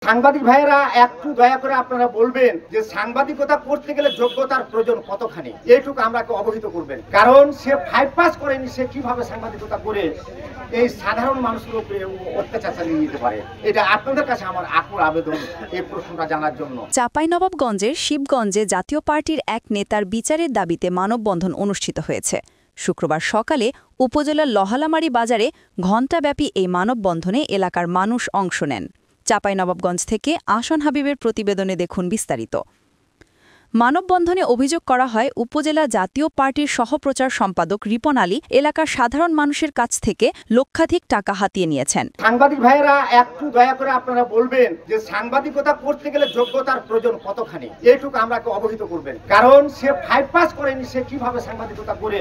সাংবাদিক ভাইয়েরা একটু দয়া করে আপনারা বলবেন যে সাংবাদিকতা করতে গেলে যোগ্যতার প্রয়োজন কতখানি, এইটুকু আমাকে অবহিত করবেন। কারণ সে 5 পাস করেনি, সে কিভাবে সাংবাদিকতা করে এই সাধারণ মানুষের উপরে অত্যাচার চালিয়ে যেতে পারে? এটা আপনাদের কাছে আমার আকুল আবেদন এই প্রশ্নটা জানার জন্য। চাঁপাইনবাবগঞ্জের শিবগঞ্জে জাতীয় পার্টির এক নেতার বিচারের দাবিতে মানববন্ধন অনুষ্ঠিত হয়েছে। শুক্রবার সকালে উপজেলার লহালামারী বাজারে ঘণ্টাব্যাপী এই মানববন্ধনে এলাকার মানুষ অংশ নেন। চাঁপাইনবাবগঞ্জ থেকে আসন হাবিবের প্রতিবেদনে দেখুন বিস্তারিত। মানববন্ধনে অভিযোগ করা হয় উপজেলা জাতীয় পার্টির সহপ্রচার সম্পাদক রিপন আলী এলাকার সাধারণ মানুষের কাছ থেকে লক্ষাধিক টাকা হাতিয়ে নিয়েছেন। সাংবাদিক ভাইয়েরা একটু দয়া করে আপনারা বলবেন যে সাংবাদিকতা করতে গেলে যোগ্যতার প্রয়োজন কতখানি, এইটুকু আমাকে অবহিত করবেন। কারণ সে 5 পাস করেনি, সে কিভাবে সাংবাদিকতা করে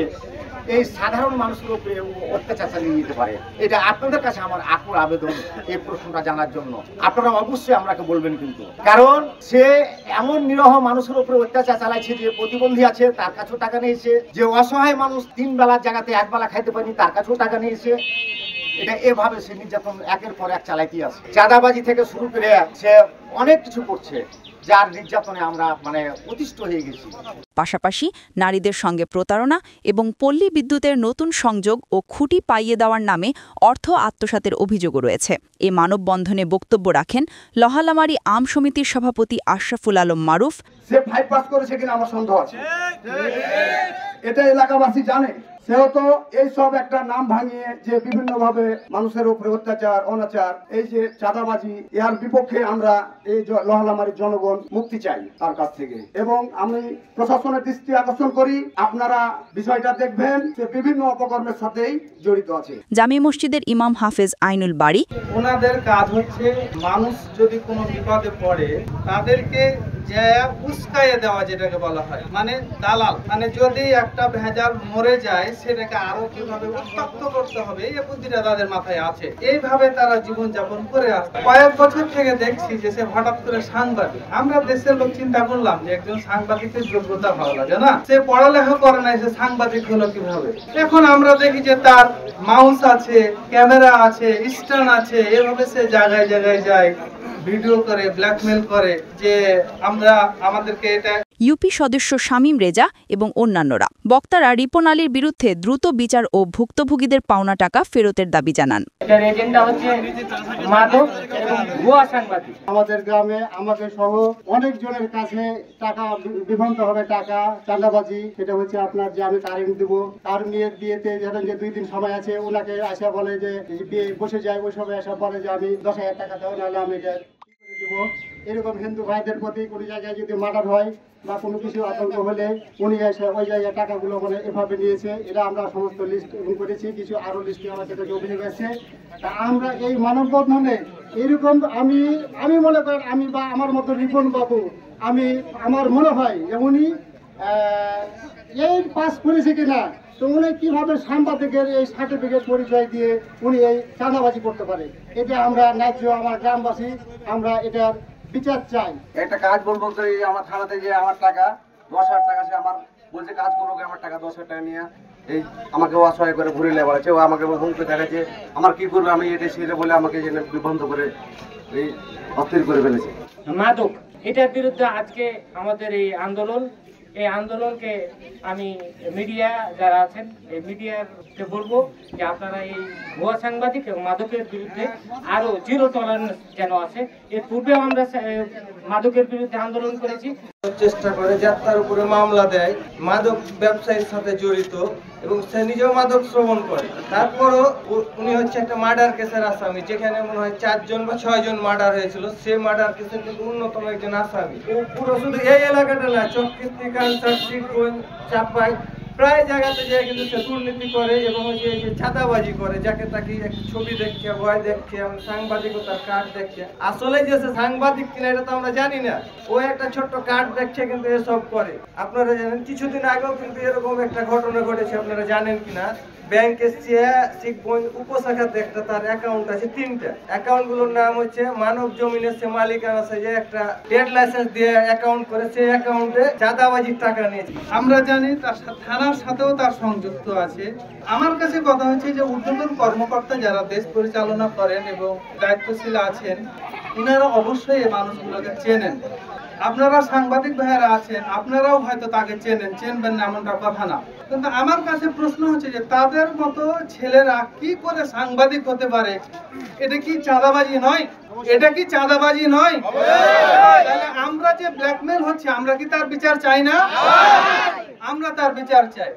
এই সাধারণ মানুষের উপরে অত্যাচার চালিয়ে যেতে পারে? এটা আপনাদের কাছে আমার আকুল আবেদন এই প্রশ্নটা জানার জন্য। আপনারা অবশ্যই আমাকে বলবেন কিন্তু, কারণ সে এমন নিরহ মানুষের উপরে অত্যাচার চালাইছে, যে প্রতিবন্ধী আছে তার কাছেও টাকা নিয়েছে, যে অসহায় মানুষ 3 বেলার জায়গাতে 1 বেলা খাইতে পারেনি তার কাছেও টাকা নিয়েছে। এটা এভাবে সে নির্যাতন একের পর এক চালাইতে আছে। চাঁদাবাজি থেকে শুরু করে সে অনেক কিছু করছে, যার নির্যাতনে আমরা অতিষ্ঠ হয়ে গেছি। পাশাপাশি নারীদের সঙ্গে প্রতারণা এবং পল্লী বিদ্যুতের নতুন সংযোগ ও খুঁটি পাইয়ে দেওয়ার নামে অর্থ আত্মসাতের অভিযোগও রয়েছে। এ মানববন্ধনে বক্তব্য রাখেন লহালামারী আম সমিতির সভাপতি আশরাফুল আলম মারুফ। সে 5 পাস করেছে কিনা আমার সন্দেহ আছে, এটা এলাকাবাসী জানে। সেও তো এইসব একটা নাম ভাঙিয়ে যে বিভিন্ন ভাবে মানুষের উপরে অত্যাচার অনাচার, এই যে চাঁদাবাজি, এর বিপক্ষে আমরা এই লহালামারীর জনগণ মুক্তি চাই তার কাছ থেকে। এবং আমি প্রশাসনের দৃষ্টি আকর্ষণ করি, আপনারা বিষয়টা দেখবেন যে বিভিন্ন অপকর্মের সাথেই জড়িত আছে। জামি মসজিদের ইমাম হাফেজ আইনুল বাড়ি, ওনাদের কাজ হচ্ছে মানুষ যদি কোনো বিপদে পড়ে তাদেরকে যে উস্কাইয়ে দেওয়া, যেটাকে বলা হয় দালাল, যদি একটা ভেজাল মরে যায় সেটাকে আরো কিভাবে উত্তপ্ত করতে হবে, এই বুদ্ধিটা তাদের মাথায় আছে। এইভাবে তারা জীবন যাপন করে আসছে। কয়েক বছর থেকে দেখছি যে সে হঠাৎ করে সাংবাদিক। আমরা দেশের লোক চিন্তা করলাম যে একজন সাংবাদিকের যোগ্যতা ভালো লাগে না, সে পড়ালেখা করে নাই, সে সাংবাদিক হলো কিভাবে? এখন আমরা দেখি যে তার মাউস আছে, ক্যামেরা আছে, স্ট্যান্ড আছে, এভাবে সে জায়গায় জায়গায় যায়, ভিডিও করে, ব্ল্যাকমেল করে যে আমাদেরকে এটা। ইউপি সদস্য শামীম রেজা এবং অন্যান্যরা বক্তারা রিপন আলীর বিরুদ্ধে দ্রুত বিচার ও ভুক্তভোগীদের পাওনা টাকা ফেরতের দাবি জানান। আমাদের গ্রামে আমাকে সহ অনেকজনের কাছে টাকা বিভ্রান্ত হবে, টাকা চাঁদাবাজি, সেটা হচ্ছে আপনার যে আমি তারিখ দিব, তার মেয়ের বিয়েতে ধরেন যে 2 দিন সময় আছে, ওনাকে আসা বলে যে বিয়ে বসে যায়, ওই সময় আসা বলে যে আমি 10,000 টাকা দাও, নাহলে আমি এটা দিব। এরকম হিন্দু ভাইদের প্রতি কোনো জায়গায় যদি মার্ডার হয় বা কোনো কিছু আতঙ্ক হলে উনি এসে ওই জায়গায় টাকাগুলো এভাবে নিয়েছে। এটা আমরা সমস্ত লিস্ট করেছি, কিছু আরো লিস্টে আমার সেটা অভিযোগ আছে। তা আমরা এই মানববন্ধনে এরকম আমি মনে করেন, আমি বা আমার মতো রিপন বাবু, আমার মনে হয় যে উনি এই পাস করেছে কিনা, তো উনি কিভাবে সাংবাদিকের এই সার্টিফিকেট পরিচয় দিয়ে উনি এই চাঁদাবাজি করতে পারে? এটা আমরা ন্যায্য, আমার গ্রামবাসী আমরা এটার বিচার চাই। একটা কাজ বলবো যে আমার থানাতে যে আমার টাকা 10,000 টাকা, সে আমার বলছে কাজ করবো, আমার টাকা 10,000 টাকা নিয়ে এই আমাকে অসহায় করে ঘুরে লেবার আছে, ও আমাকে হুমকি দেখাচ্ছে, আমার কি করবে আমি এটা সেটা বলে আমাকে বিভ্রান্ত করে এই অস্থির করে ফেলেছে। মাদক এটার বিরুদ্ধে আজকে আমাদের এই আন্দোলনকে আমি মিডিয়া যারা আছেন, এই মিডিয়াকে বলবো যে আপনারা এই ভুয়া সাংবাদিক এবং মাদকের বিরুদ্ধে আরো 0 টলারেন্স যেন আছে। এর পূর্বে আমরা মাদকের বিরুদ্ধে আন্দোলন করেছি। চেষ্টা করে যাত্রার উপরে মামলা দেয়, মাদক ব্যবসায়ীর সাথে জড়িত এবং সে নিজেও মাদক শ্রবণ করে। তারপরও উনি হচ্ছে একটা মার্ডার কেসের আসামি, যেখানে মনে হয় 4 জন বা 6 জন মার্ডার হয়েছিল। সে মার্ডার কেসের কিন্তু অন্যতম একজন আসামি। ও পুরো শুধু এই এলাকাটা না, চক্রিস্তি, কালচার, শিবগঞ্জ, চাপাই, প্রায় জায়গাতে যে কিন্তু সে দুর্নীতি করে এবং যে ছাতাবাজি করে, যাকে তাকে ছবি দেখছে, ভয় দেখছে, সাংবাদিকতার কার্ড দেখছে। আসলে যে সে সাংবাদিক কিনা এটা তো আমরা জানি না, ও একটা ছোট্ট কার্ড দেখছে কিন্তু এসব করে। আপনারা জানেন কিছুদিন আগেও কিন্তু এরকম একটা ঘটনা ঘটেছে, আপনারা জানেন কিনা? ব্যাংকের শিবগঞ্জ উপশাখাতে একটা তার অ্যাকাউন্ট আছে, 3টা অ্যাকাউন্টগুলোর নাম হচ্ছে মানব জমিনের সে মালিকানা আছে, যে একটা ট্রেড লাইসেন্স দিয়ে অ্যাকাউন্ট করে, সেই অ্যাকাউন্টে চাঁদাবাজির টাকা নিয়েছে। আমরা জানি তার থানার সাথেও তার সংযুক্ত আছে। আমার কাছে কথা হচ্ছে যে ঊর্ধ্বতন কর্মকর্তা যারা দেশ পরিচালনা করেন এবং দায়িত্বশীল আছেন, ইনারা অবশ্যই এই মানুষগুলোকে চেনেন। আপনারা সাংবাদিক ভাইয়েরা আছেন, আপনারাও হয়তো তাকে চেনবেন না এমনটা কথা না, কিন্তু আমার কাছে প্রশ্ন হচ্ছে যে তাদের মতো ছেলেরা কি করে সাংবাদিক হতে পারে? এটা কি চাঁদাবাজি নয়? এটা কি চাঁদাবাজি নয়? তাহলে আমরা যে ব্ল্যাকমেল হচ্ছে, আমরা কি তার বিচার চাই না? আমরা তার বিচার চাই।